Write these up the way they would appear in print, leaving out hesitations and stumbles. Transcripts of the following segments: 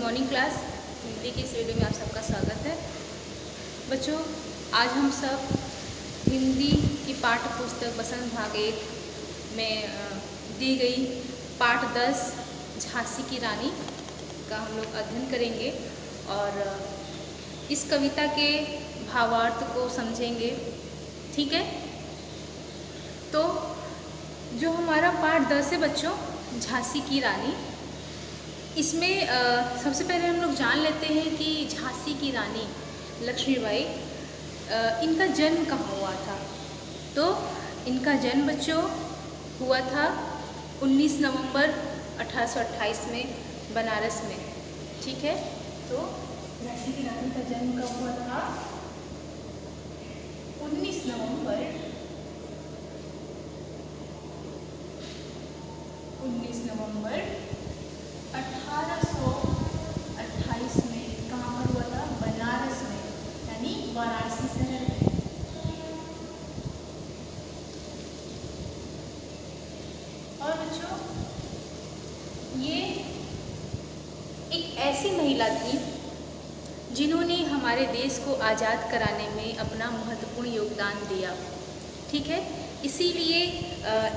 Morning class Hindi की इस video में आप सबका स्वागत है। बच्चों, आज हम सब हिंदी की पाठ्य पुस्तक बसंत भाग 1 में दी गई पाठ 10 झांसी की रानी का हम लोग अध्ययन करेंगे और इस कविता के भावार्थ को समझेंगे। ठीक है, तो जो हमारा पाठ 10 है बच्चों, झांसी की रानी, इसमें सबसे पहले हम लोग जान लेते हैं कि झांसी की रानी लक्ष्मीबाई इनका जन्म कहाँ हुआ था। तो इनका जन्म बच्चों हुआ था 19 नवंबर 1828 में बनारस में। ठीक है, तो झांसी की रानी का जन्म कब हुआ था? 19 नवंबर 1828 में कहाँ पर हुआ था? बनारस में, यानी वाराणसी शहर में। और बच्चों, ये एक ऐसी महिला थी जिन्होंने हमारे देश को आज़ाद कराने में अपना महत्वपूर्ण योगदान दिया। ठीक है, इसीलिए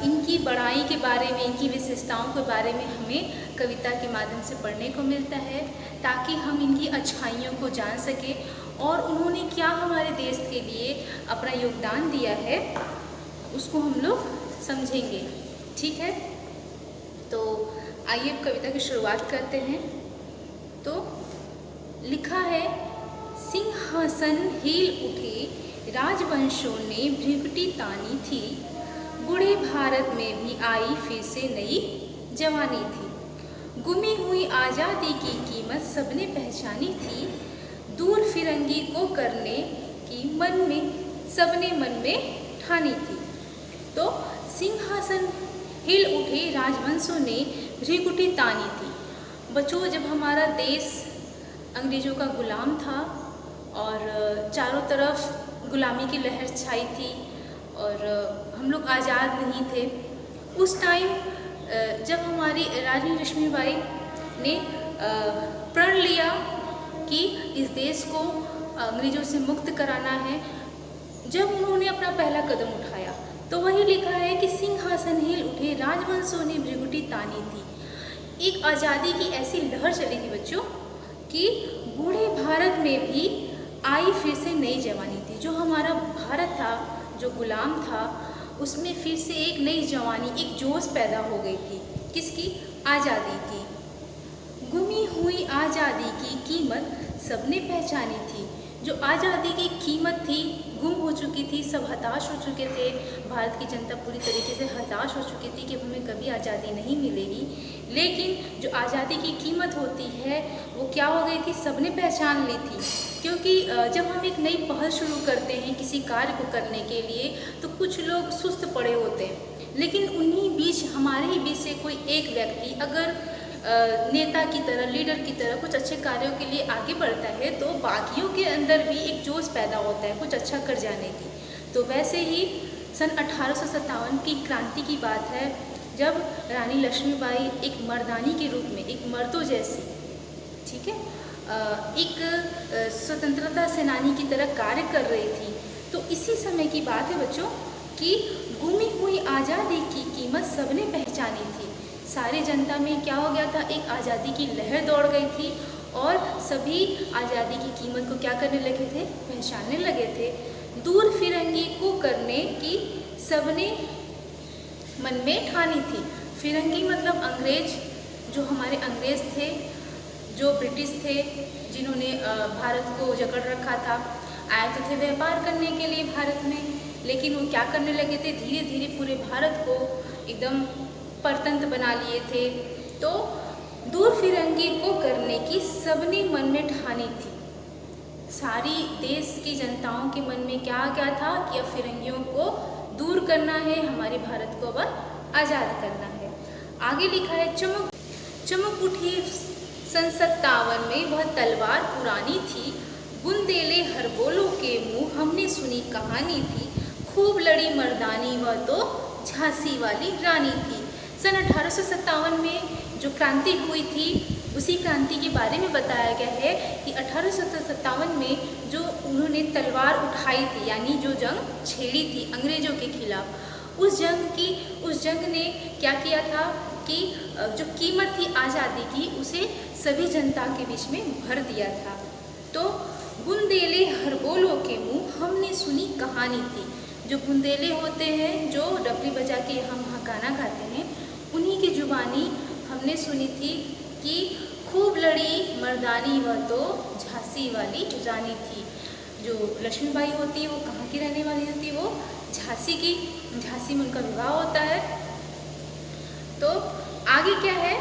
इनकी बड़ाई के बारे में, इनकी विशेषताओं के बारे में हमें कविता के माध्यम से पढ़ने को मिलता है, ताकि हम इनकी अच्छाइयों को जान सकें और उन्होंने क्या हमारे देश के लिए अपना योगदान दिया है उसको हम लोग समझेंगे। ठीक है, तो आइए अब कविता की शुरुआत करते हैं। तो लिखा है, सिंहासन हिल उठे राजवंशों ने भृकुटी तानी थी, बूढ़े भारत में भी आई फिर से नई जवानी थी। गुमी हुई आज़ादी की कीमत सबने पहचानी थी, दूर फिरंगी को करने की मन में सबने मन में ठानी थी। तो सिंहासन हिल उठे राजवंशों ने भृकुटी तानी थी। बच्चों, जब हमारा देश अंग्रेज़ों का गुलाम था और चारों तरफ गुलामी की लहर छाई थी और हम लोग आज़ाद नहीं थे, उस टाइम जब हमारी रानी लक्ष्मीबाई ने प्रण लिया कि इस देश को अंग्रेज़ों से मुक्त कराना है, जब उन्होंने अपना पहला कदम उठाया तो वही लिखा है कि सिंहासन हिल उठे राजवंशों ने भृकुटी तानी थी। एक आज़ादी की ऐसी लहर चली थी बच्चों कि बूढ़े भारत में भी आई फिर से नई जवानी थी। जो हमारा भारत था, जो गुलाम था, उसमें फिर से एक नई जवानी, एक जोश पैदा हो गई थी। किसकी? आज़ादी की। गुमी हुई आज़ादी की कीमत सबने पहचानी थी। जो आज़ादी की कीमत थी गुम हो चुकी थी, सब हताश हो चुके थे। भारत की जनता पूरी तरीके से हताश हो चुकी थी कि हमें कभी आज़ादी नहीं मिलेगी। लेकिन जो आज़ादी की कीमत होती है वो क्या हो गई थी? सबने पहचान ली थी। क्योंकि जब हम एक नई पहल शुरू करते हैं किसी कार्य को करने के लिए तो कुछ लोग सुस्त पड़े होते हैं, लेकिन उन्हीं बीच, हमारे ही बीच से कोई एक व्यक्ति अगर नेता की तरह, लीडर की तरह कुछ अच्छे कार्यों के लिए आगे बढ़ता है तो बाकियों के अंदर भी एक जोश पैदा होता है कुछ अच्छा कर जाने की। तो वैसे ही सन 1857 की क्रांति की बात है, जब रानी लक्ष्मीबाई एक मर्दानी के रूप में, एक मर्दों जैसी, ठीक है, एक स्वतंत्रता सेनानी की तरह कार्य कर रही थी। तो इसी समय की बात है बच्चों कि गुमी हुई आज़ादी की कीमत सबने पहचानी थी। सारी जनता में क्या हो गया था? एक आज़ादी की लहर दौड़ गई थी और सभी आज़ादी की कीमत को क्या करने लगे थे? पहचानने लगे थे। दूर फिरंगी को करने की सबने मन में ठानी थी। फिरंगी मतलब अंग्रेज, जो हमारे अंग्रेज थे, जो ब्रिटिश थे, जिन्होंने भारत को जकड़ रखा था, आए तो थे व्यापार करने के लिए भारत में, लेकिन वो क्या करने लगे थे? धीरे धीरे पूरे भारत को एकदम परतंत्र बना लिए थे। तो दूर फिरंगी को करने की सबने मन में ठानी थी। सारी देश की जनताओं के मन में क्या क्या था कि अब फिरंगियों को दूर करना है, हमारे भारत को अब आज़ाद करना है। आगे लिखा है, चमक उठी सन 57 में वह तलवार पुरानी थी, बुंदेले हर बोलों के मुँह हमने सुनी कहानी थी, खूब लड़ी मर्दानी वह तो झांसी वाली रानी थी। सन 1857 में जो क्रांति हुई थी उसी क्रांति के बारे में बताया गया है कि 1857 में जो उन्होंने तलवार उठाई थी, यानी जो जंग छेड़ी थी अंग्रेज़ों के खिलाफ, उस जंग ने क्या किया था कि जो कीमत थी आज़ादी की, उसे सभी जनता के बीच में भर दिया था। तो बुंदेले हरबोलों के मुँह हमने सुनी कहानी थी। जो बुंदेले होते हैं, जो डफली बजा के यहाँ वहाँ गाना गाते हैं, उन्हीं की जुबानी हमने सुनी थी कि खूब लड़ी मर्दानी वह तो झांसी वाली रानी थी। जो लक्ष्मीबाई होती है वो कहाँ की रहने वाली होती है? वो झांसी की। झांसी में उनका विवाह होता है। तो आगे क्या है?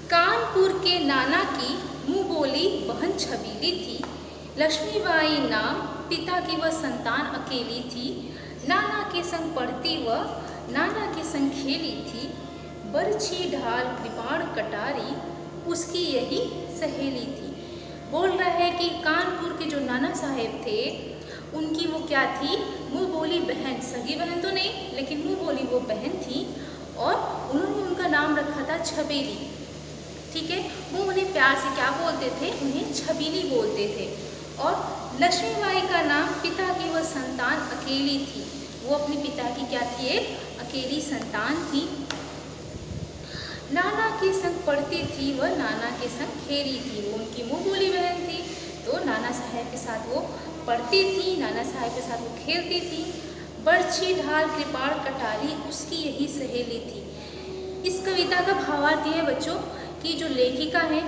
कानपुर के नाना की मुँह बोली बहन छबीली थी। लक्ष्मीबाई नाम पिता की वह संतान अकेली थी। नाना के संग पढ़ती वह नाना के संग खेली थी। बरछी ढाल कृपाण कटारी उसकी यही सहेली थी। बोल रहा है कि कानपुर के जो नाना साहेब थे, उनकी वो क्या थी? मुँह बोली बहन। सगी बहन तो नहीं, लेकिन मुँह बोली वो बहन थी, और उन्होंने उनका नाम रखा था छबीली। ठीक है, वो उन्हें प्यार से क्या बोलते थे? उन्हें छबीली बोलते थे। और लक्ष्मीबाई का नाम पिता की वह संतान अकेली थी। वो अपने पिता की क्या थी? एक अकेली संतान थी। नाना के संग पढ़ती थी वह नाना के संग खेली थी। वो उनकी मुँह बोली बहन थी, तो नाना साहब के साथ वो पढ़ती थी, नाना साहब के साथ वो खेलती थी। बरछी ढाल कृपाण कटारी उसकी यही सहेली थी। इस कविता का भावार्थ यह है बच्चों कि जो लेखिका है,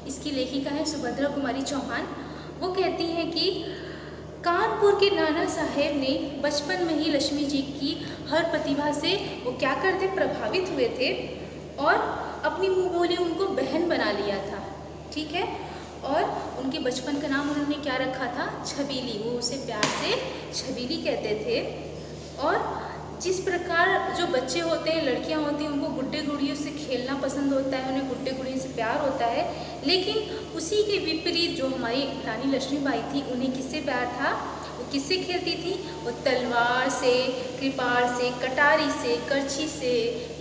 इसकी लेखिका है सुभद्रा कुमारी चौहान। वो कहती हैं कि कानपुर के नाना साहेब ने बचपन में ही लक्ष्मी जी की हर प्रतिभा से वो क्या करते? प्रभावित हुए थे, और अपनी मुँह बोली उनको बहन बना लिया था। ठीक है, और उनके बचपन का नाम उन्होंने क्या रखा था? छबीली। वो उसे प्यार से छबीली कहते थे। और जिस प्रकार जो बच्चे होते हैं, लड़कियां होती हैं, उनको गुड्डे गुड़ियों से खेलना पसंद होता है, उन्हें गुड्डे गुड़ियों से प्यार होता है, लेकिन उसी के विपरीत जो हमारी रानी लक्ष्मीबाई थी, उन्हें किससे प्यार था? वो किससे खेलती थी? वो तलवार से, कृपाण से, कटारी से, करछी से,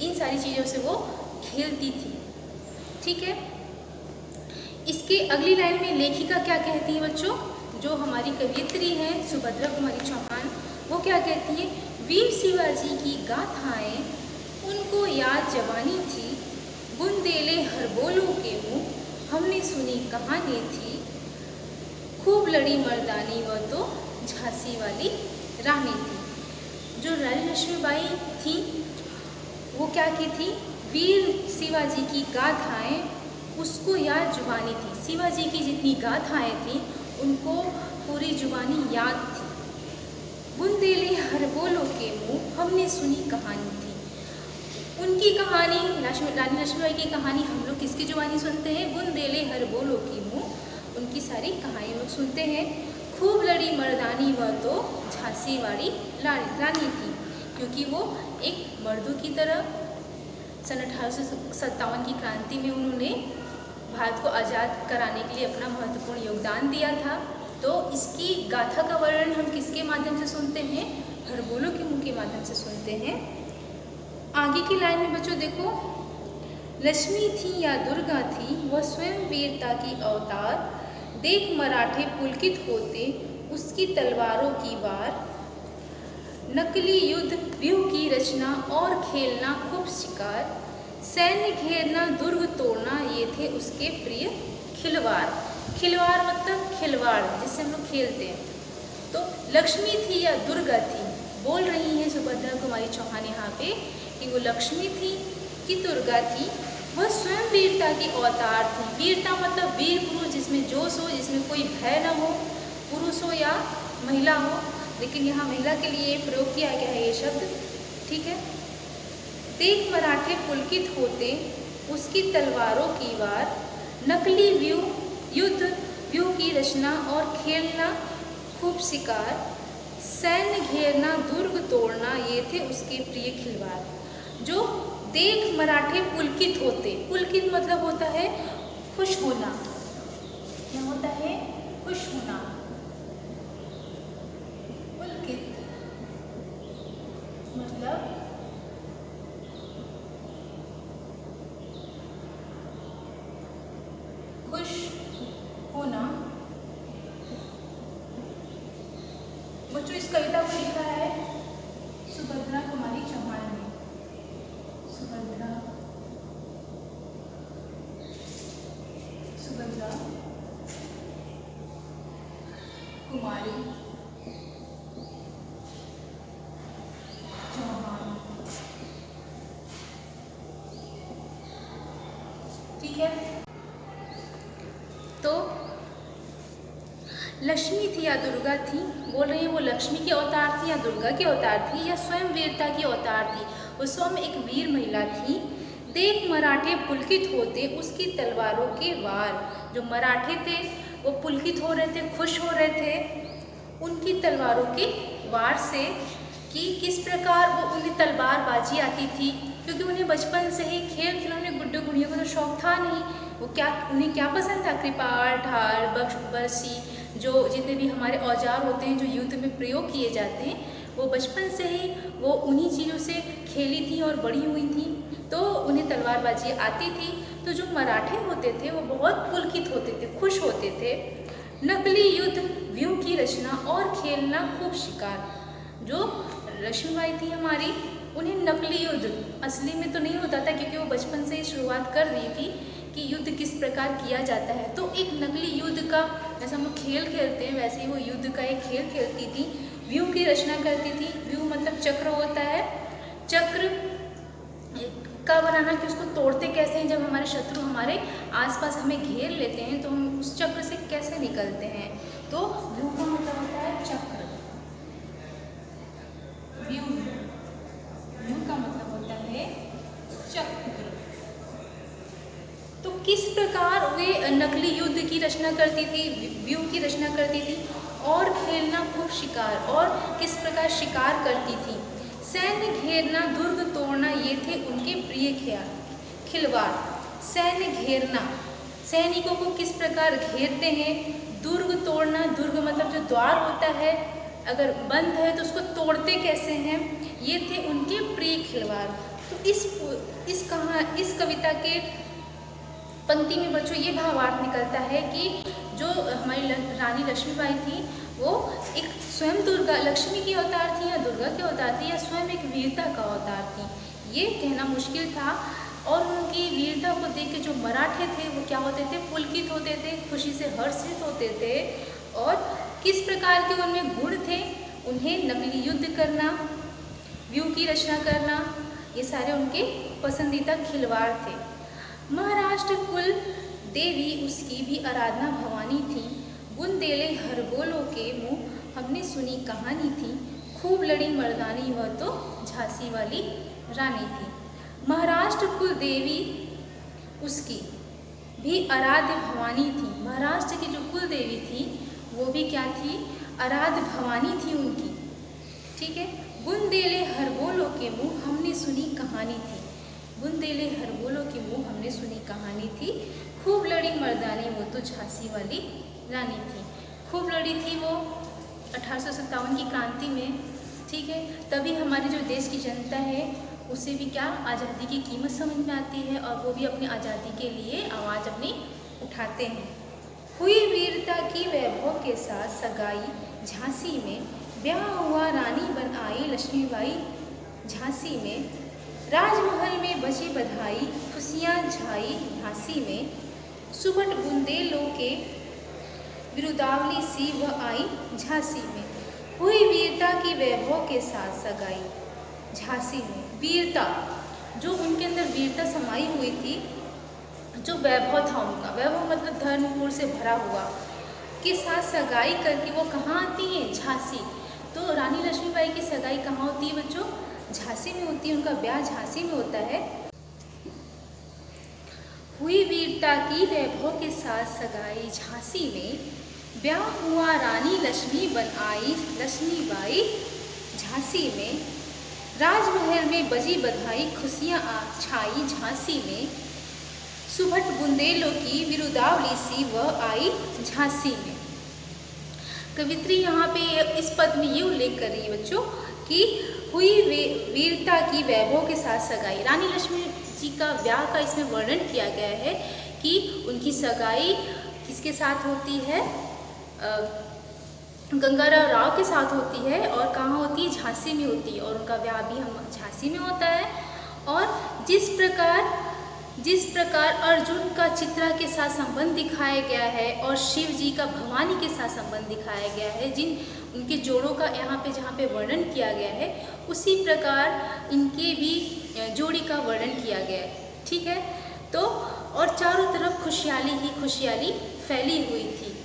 इन सारी चीज़ों से वो खेलती थी। ठीक है, इसके अगली लाइन में लेखिका क्या कहती है बच्चों? जो हमारी कवियत्री हैं सुभद्रा कुमारी चौहान, वो क्या कहती है? वीर शिवाजी की गाथाएं उनको याद जवानी थी। बुंदेले हरबोलों के मुँह हमने सुनी कहानी थी। खूब लड़ी मर्दानी वह तो झांसी वाली रानी थी। जो रानी लक्ष्मीबाई थी, वो क्या की थी? वीर शिवाजी की गाथाएं उसको याद जुबानी थी। शिवाजी की जितनी गाथाएं थी, उनको पूरी जुबानी याद थी। बुंदेले हरबोलों के मुँह हमने सुनी कहानी थी। उनकी कहानी, रानी लक्ष्मीबाई की कहानी हम लोग किसकी जुबानी सुनते हैं? बुंदेले हरबोलों की मुँह उनकी सारी कहानी लोग सुनते हैं। खूब लड़ी मर्दानी वह तो झांसी वाली रानी थी, क्योंकि वो एक मर्दों की तरह सन 1857 की क्रांति में उन्होंने भारत को आज़ाद कराने के लिए अपना महत्वपूर्ण योगदान दिया था। तो इसकी गाथा का वर्णन हम किसके माध्यम से सुनते हैं? हरबोलों के मुँह के माध्यम से सुनते हैं। आगे की लाइन में बच्चों देखो, लक्ष्मी थी या दुर्गा थी वह स्वयं वीरता की अवतार। देख मराठे पुलकित होते उसकी तलवारों की वार। नकली युद्ध व्यूह की रचना और खेलना खूब शिकार। सैन्य घेरना दुर्ग तोड़ना ये थे उसके प्रिय खिलवाड़। खिलवाड़ मतलब खिलवाड़, जिससे हम लोग खेलते हैं। तो लक्ष्मी थी या दुर्गा थी, बोल रही हैं सुभद्रा कुमारी चौहान यहाँ पे कि वो लक्ष्मी थी कि दुर्गा थी। वह स्वयं वीरता की अवतार थी। वीरता मतलब वीर पुरुष, जिसमें जोश हो, जिसमें कोई भय न हो, पुरुष हो या महिला हो, लेकिन यहाँ महिला के लिए प्रयोग किया गया है ये शब्द। ठीक है, देख मराठे पुलकित होते उसकी तलवारों की वार। नकली युद्ध व्यूह की रचना और खेलना खूब शिकार। सैन्य घेरना दुर्ग तोड़ना ये थे उसके प्रिय खिलवाड़। जो देख मराठे पुलकित होते, पुलकित मतलब होता है खुश होना। क्या होता है? खुश होना। पुलकित मतलब होना। बच्चों इस कविता को लिखा है सुभद्रा कुमारी चौहान ने। सुभद्रा कुमारी चौहान। ठीक है, तो लक्ष्मी थी या दुर्गा थी, बोल रहे हैं वो लक्ष्मी की अवतार थी या दुर्गा की अवतार थी या स्वयं वीरता की अवतार थी। वो स्वयं एक वीर महिला थी। देख मराठे पुलकित होते उसकी तलवारों के वार। जो मराठे थे वो पुलकित हो रहे थे, खुश हो रहे थे उनकी तलवारों के वार से, कि किस प्रकार वो उन्हें तलवारबाजी आती थी, क्योंकि उन्हें बचपन से ही खेल खिलौने गुड्डे गुड़ियों का तो शौक था नहीं। वो उन्हें क्या पसंद था, कृपाल, ढाल, बर्छी, जो जितने भी हमारे औजार होते हैं जो युद्ध में प्रयोग किए जाते हैं, वो बचपन से ही वो उन्हीं चीज़ों से खेली थी और बड़ी हुई थी, तो उन्हें तलवारबाजी आती थी। तो जो मराठे होते थे वो बहुत पुलकित होते थे, खुश होते थे। नकली युद्ध, व्यूह की रचना और खेलना खूब शिकार। जो लक्ष्मीबाई थी हमारी, उन्हें नकली युद्ध, असली में तो नहीं होता था क्योंकि वो बचपन से ही शुरुआत कर रही थी कि युद्ध किस प्रकार किया जाता है, तो एक नकली युद्ध का, जैसे हम लोग खेल खेलते हैं वैसे ही वो युद्ध का एक खेल खेलती थी। व्यूह की रचना करती थी। व्यूह मतलब चक्र होता है, चक्र का बनाना कि उसको तोड़ते कैसे हैं। जब हमारे शत्रु हमारे आसपास हमें घेर लेते हैं तो हम उस चक्र से कैसे निकलते हैं, तो व्यूह का मतलब होता है चक्र। व्यूह का मतलब होता है चक्र। तो किस प्रकार वे नकली युद्ध की रचना करती थी, व्यूह की रचना करती थी, और खेलना खूब शिकार, और किस प्रकार शिकार करती थी। सैन्य घेरना, दुर्ग तोड़ना, ये थे उनके प्रिय खिलवाड़। सैन्य घेरना, सैनिकों को किस प्रकार घेरते हैं। दुर्ग तोड़ना, दुर्ग मतलब जो द्वार होता है, अगर बंद है तो उसको तोड़ते कैसे हैं, ये थे उनके प्रिय खिलवाड़। तो इस कविता के पंक्ति में बच्चों ये भावार्थ निकलता है कि जो हमारी रानी लक्ष्मीबाई थी वो एक स्वयं दुर्गा, लक्ष्मी की अवतार थी या दुर्गा की अवतार थी या स्वयं एक वीरता का अवतार थी, ये कहना मुश्किल था। और उनकी वीरता को देख के जो मराठे थे वो क्या होते थे, पुलकित होते थे, खुशी से हर्षित होते थे। और किस प्रकार के उनमें गुण थे, उन्हें नकली युद्ध करना, व्यूह की रचना करना, ये सारे उनके पसंदीदा खिलवाड़ थे। महाराष्ट्र कुल देवी उसकी भी आराधना भवानी थी। बुंदेले हरगोलों के मुँह हमने सुनी कहानी थी। खूब लड़ी मर्दानी वह तो झांसी वाली रानी थी। महाराष्ट्र कुल देवी उसकी भी आराध्य भवानी थी। महाराष्ट्र की जो कुल देवी थी वो भी क्या थी, आराध्य भवानी थी उनकी। ठीक है। बुंदेले हरगोलों के मुँह हमने सुनी कहानी थी। बुंदेले हरगोलों के मुँह हमने सुनी कहानी थी। खूब लड़ी मर्दानी वो तो झांसी वाली रानी थी। खूब लड़ी थी वो 1857 की क्रांति में। ठीक है, तभी हमारे जो देश की जनता है उसे भी क्या, आज़ादी की कीमत समझ में आती है और वो भी अपनी आज़ादी के लिए आवाज़ अपनी उठाते हैं। हुई वीरता की वैभव के साथ सगाई झांसी में, ब्याह हुआ रानी बन आई लक्ष्मीबाई झांसी में। राजमहल में बजी बधाई खुशियाँ छाई झांसी में। सुबह बुंदेलों के विरुदावली सी वह आई झांसी में। हुई वीरता की वैभव के साथ सगाई झांसी में। वीरता, जो उनके अंदर वीरता समाई हुई थी, जो वैभव था उनका, वैभव मतलब धर्मपुर से भरा हुआ, के साथ सगाई करके वो कहाँ आती हैं, झांसी। तो रानी लक्ष्मीबाई की सगाई कहाँ होती है बच्चों, झांसी में होती है। उनका ब्याह झांसी में होता है। हुई वीरता की वैभव के साथ सगाई झांसी में, ब्याह हुआ रानी लक्ष्मी बन आई लक्ष्मीबाई झांसी में। राजमहल में बजी बधाई खुशियाँ छाई झांसी में। सुभट बुंदेलों की विरुदावली सी वह आई झांसी में। कवित्री यहाँ पे इस पद में ये उल्लेख कर रही है बच्चों कि हुई वीरता की वैभव के साथ सगाई। रानी लक्ष्मी जी का ब्याह का इसमें वर्णन किया गया है कि उनकी सगाई किसके साथ होती है? गंगाराम राव के साथ होती है। और कहाँ होती है? झांसी में होती है। और उनका ब्याह भी हम झांसी में होता है। और जिस प्रकार अर्जुन का चित्रा के साथ संबंध दिखाया गया है और शिव जी का भवानी के साथ संबंध दिखाया गया है, जिन उनके जोड़ों का यहाँ पे जहाँ पे वर्णन किया गया है, उसी प्रकार इनके भी जोड़ी का वर्णन किया गया है। ठीक है। तो और चारों तरफ खुशहाली ही खुशहाली फैली हुई थी।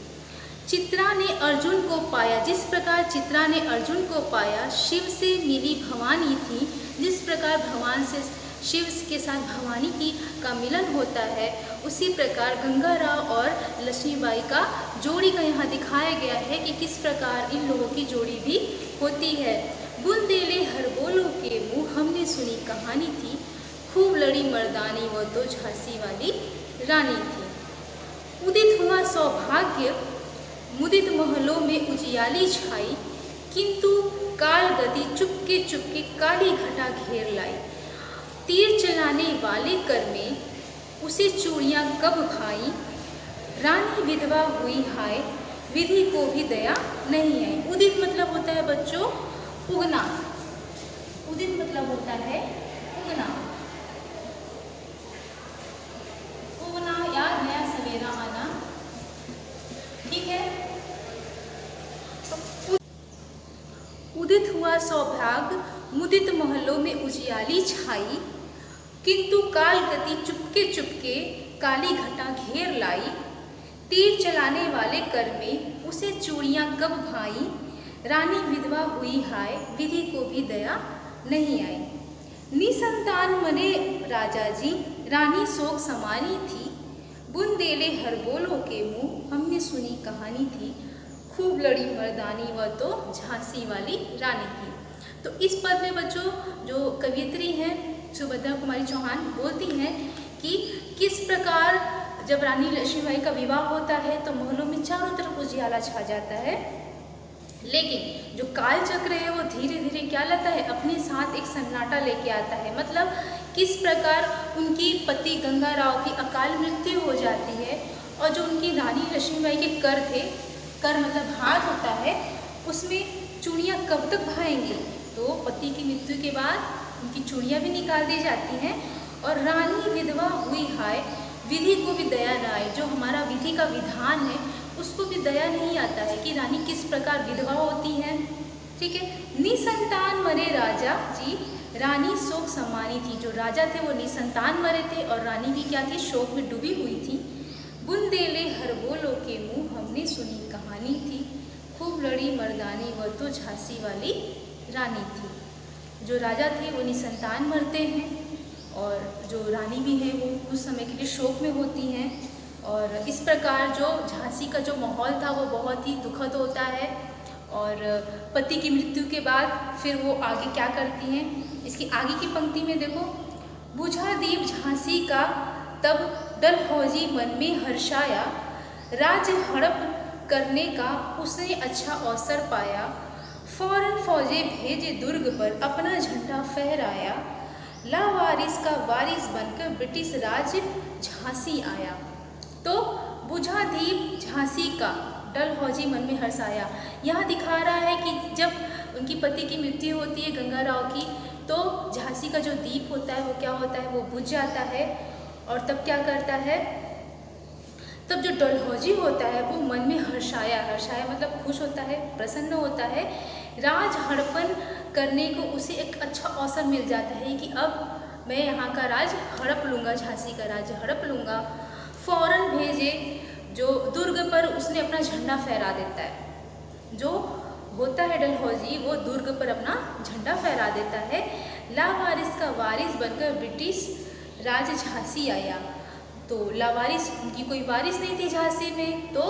चित्रा ने अर्जुन को पाया, जिस प्रकार चित्रा ने अर्जुन को पाया, शिव से मिली भवानी थी। जिस प्रकार भगवान से शिव के साथ भवानी का मिलन होता है, उसी प्रकार गंगाराव और लक्ष्मीबाई का जोड़ी का यहाँ दिखाया गया है कि किस प्रकार इन लोगों की जोड़ी भी होती है। बुंदेले हर बोलो के मुँह हमने सुनी कहानी थी, खूब लड़ी मर्दानी वो तो झांसी वाली रानी थी। उदित हुआ सौभाग्य मुदित महलों में उजियाली छाई, किंतु काल गति चुपके चुपके काली घटा घेर लाई। तीर चलाने वाले कर में उसे चूड़ियाँ कब भाई, रानी विधवा हुई हाय, विधि को भी दया नहीं आई। उदित मतलब होता है बच्चों उगना। उदित मतलब होता है उगना, उगना या नया सवेरा आना। ठीक है। उदित हुआ सौभाग्य मुदित महलों में उजियाली छाई, किंतु काल गति चुपके चुपके काली घटा घेर लाई। तीर चलाने वाले कर में उसे चूड़ियाँ कब भाई, रानी विधवा हुई हाय, विधि को भी दया नहीं आई। निसंतान मरे राजा जी, रानी शोक समानी थी, बुंदेले हर बोलो के मुँह हमने सुनी कहानी थी, खूब लड़ी मर्दानी वह तो झांसी वाली रानी थी। तो इस पद में बच्चों जो कवियत्री हैं सुभद्रा कुमारी चौहान बोलती हैं कि किस प्रकार जब रानी लक्ष्मीबाई का विवाह होता है तो महलों में चारों तरफ उजियाला छा जाता है, लेकिन जो काल चक्र है वो धीरे धीरे क्या लाता है, अपने साथ एक सन्नाटा लेके आता है। मतलब किस प्रकार उनकी पति गंगाराव की अकाल मृत्यु हो जाती है और जो उनकी रानी लक्ष्मीबाई के कर थे, कर मतलब हाथ होता है, उसमें चूड़ियाँ कब तक भाएंगी। तो पति की मृत्यु के बाद उनकी चूड़ियाँ भी निकाल दी जाती हैं। और रानी विधवा हुई हाय, विधि को भी दया न आए। जो हमारा विधि का विधान है उसको भी दया नहीं आता है कि रानी किस प्रकार विधवा होती है। ठीक है। निसंतान मरे राजा जी, रानी शोक समानी थी। जो राजा थे वो निसंतान मरे थे और रानी भी क्या थी, शोक में डूबी हुई थी। बुंदेले हर बोलो के मुँह हमने सुनी कहानी थी, खूब लड़ी मर्दानी वह तो झांसी वाली रानी थी। जो राजा थे वो निसंतान मरते हैं और जो रानी भी है वो कुछ समय के लिए शोक में होती हैं। और इस प्रकार जो झांसी का जो माहौल था वो बहुत ही दुखद होता है। और पति की मृत्यु के बाद फिर वो आगे क्या करती हैं, इसकी आगे की पंक्ति में देखो, बुझा दीप झांसी का तब डलहौजी मन में हर्षाया, राज हड़प करने का उसने अच्छा अवसर पाया, फौरन फौजे भेजे दुर्ग पर अपना झंडा फहराया, लावारिस का वारिस बनकर ब्रिटिश राज झांसी आया। तो बुझा दीप झांसी का डलहौजी मन में हर्षाया, यहाँ दिखा रहा है कि जब उनकी पति की मृत्यु होती है गंगाराव की, तो झांसी का जो दीप होता है वो क्या होता है, वो बुझ जाता है। और तब क्या करता है, तब जो डलहौजी होता है वो मन में हर्षाया, हर्षाया मतलब खुश होता है, प्रसन्न होता है। राज हड़पन करने को उसे एक अच्छा अवसर मिल जाता है कि अब मैं यहाँ का राज हड़प लूँगा, झांसी का राज हड़प लूँगा। फौरन भेजे, जो दुर्ग पर उसने अपना झंडा फहरा देता है। जो होता है डलहौजी वो दुर्ग पर अपना झंडा फहरा देता है। लावारिस का वारिस बनकर ब्रिटिश राज झांसी आया। तो लावारिस, उनकी कोई वारिस नहीं थी झांसी में, तो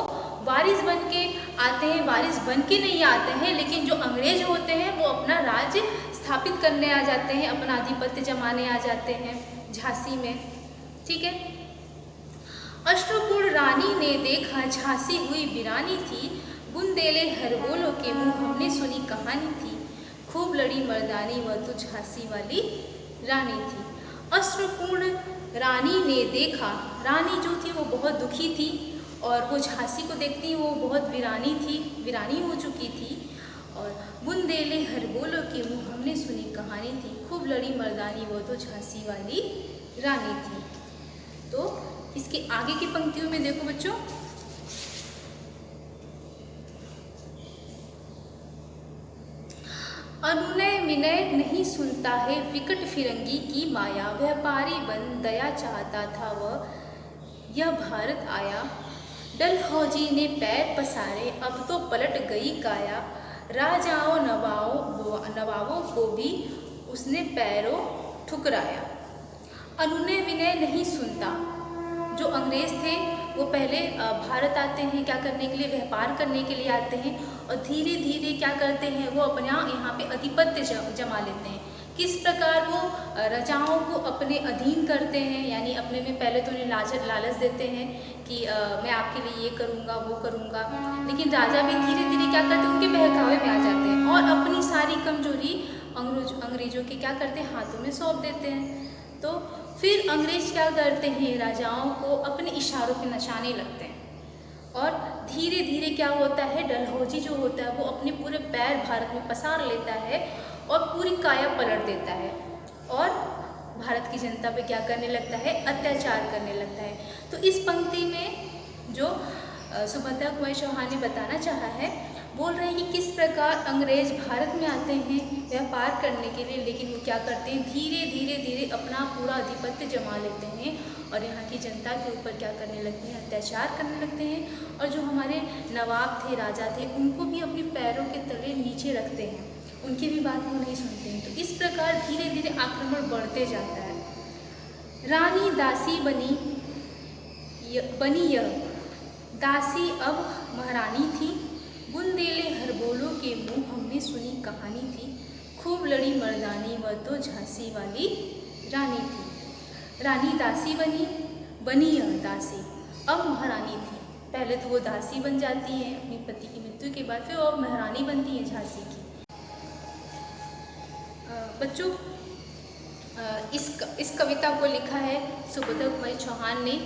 वारिस बन के आते हैं। वारिस बन के नहीं आते हैं, लेकिन जो अंग्रेज होते हैं वो अपना राज स्थापित करने आ जाते हैं, अपना आधिपत्य जमाने आ जाते हैं झांसी में। ठीक है। अश्रुपूर्ण रानी ने देखा झांसी हुई वीरानी थी, बुंदेले हर बोलो के मुँह हमने सुनी कहानी थी, खूब लड़ी मर्दानी वह तो झांसी वाली रानी थी। अश्रुपूर्ण रानी ने देखा, रानी जो थी वो बहुत दुखी थी और वो झांसी को देखती वो बहुत वीरानी हो चुकी थी। और बुंदेले हर बोलो के मुँह हमने सुनी कहानी थी, खूब लड़ी मर्दानी वो तो झांसी वाली रानी थी। तो इसके आगे की पंक्तियों में देखो बच्चों, अनुनय विनय नहीं सुनता है विकट फिरंगी की माया, व्यापारी बन दया चाहता था वह, यह भारत आया। डलहौजी ने पैर पसारे अब तो पलट गई काया, राजाओं नवाबों को भी उसने पैरों ठुकराया। अनुनय विनय नहीं सुनता, जो अंग्रेज़ थे वो पहले भारत आते हैं क्या करने के लिए, व्यापार करने के लिए आते हैं, और धीरे धीरे क्या करते हैं वो अपना यहाँ पे आधिपत्य जमा लेते हैं। किस प्रकार वो राजाओं को अपने अधीन करते हैं, यानी अपने में पहले तो उन्हें लालच देते हैं कि मैं आपके लिए ये करूँगा वो करूँगा, लेकिन राजा भी धीरे धीरे क्या करते हैं उनके बहकावे में आ जाते हैं और अपनी सारी कमजोरी अंग्रेज़ों के क्या करते हैं हाथों में सौंप देते हैं। तो फिर अंग्रेज क्या करते हैं, राजाओं को अपने इशारों पे नचाने लगते हैं और धीरे धीरे क्या होता है, डलहौजी जो होता है वो अपने पूरे पैर भारत में पसार लेता है और पूरी काया पलट देता है और भारत की जनता पे क्या करने लगता है, अत्याचार करने लगता है। तो इस पंक्ति में जो सुभद्रा कुमारी चौहान ने बताना चाहा है, बोल रहे हैं कि किस प्रकार अंग्रेज भारत में आते हैं व्यापार करने के लिए, लेकिन वो क्या करते हैं धीरे धीरे अपना पूरा आधिपत्य जमा लेते हैं और यहाँ की जनता के ऊपर क्या करने लगते हैं, अत्याचार करने लगते हैं। और जो हमारे नवाब थे, राजा थे, उनको भी अपने पैरों के तले नीचे रखते हैं, उनकी भी बात वो नहीं सुनते हैं। तो इस प्रकार धीरे धीरे आक्रमण बढ़ते जाता है। रानी दासी बनी यह दासी अब महारानी थी, बुंदेले हर बोलो के मुँह हमने सुनी कहानी थी, खूब लड़ी मर्दानी वह तो झांसी वाली रानी थी। रानी दासी बनी यह दासी अब महारानी थी। पहले तो वो दासी बन जाती है अपने पति की मृत्यु के बाद, फिर वो अब महारानी बनती है झांसी की। बच्चों, इस कविता को लिखा है सुभद्रा कुमारी चौहान ने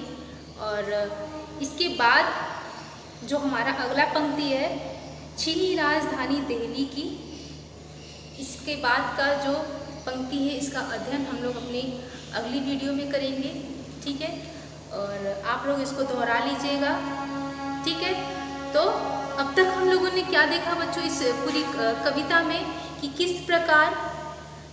और इसके बाद जो हमारा अगला पंक्ति है, चीनी राजधानी दिल्ली की, इसके बाद का जो पंक्ति है इसका अध्ययन हम लोग अपनी अगली वीडियो में करेंगे, ठीक है। और आप लोग इसको दोहरा लीजिएगा, ठीक है। तो अब तक हम लोगों ने क्या देखा बच्चों इस पूरी कविता में कि किस प्रकार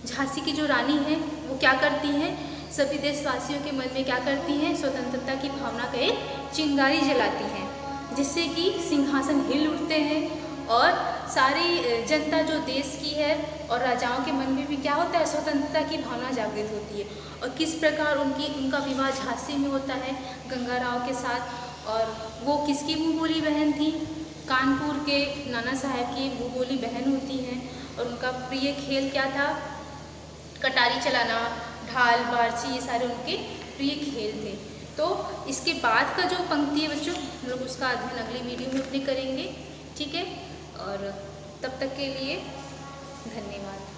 झांसी की जो रानी है वो क्या करती हैं, सभी देशवासियों के मन में क्या करती हैं, स्वतंत्रता की भावना का एक चिंगारी जलाती हैं, जिससे कि सिंहासन हिल उठते हैं और सारी जनता जो देश की है और राजाओं के मन में भी क्या होता है, स्वतंत्रता की भावना जागृत होती है। और किस प्रकार उनका विवाह झांसी में होता है गंगा राव के साथ, और वो किसकी मुँह बोली बहन थी, कानपुर के नाना साहब की मुँह बोली बहन होती हैं। और उनका प्रिय खेल क्या था, कटारी चलाना, ढाल बारछी, ये सारे उनके प्रिय खेल थे। तो इसके बाद का जो पंक्ति है बच्चों, हम लोग उसका अध्ययन अगली वीडियो में अपने करेंगे, ठीक है। और तब तक के लिए धन्यवाद।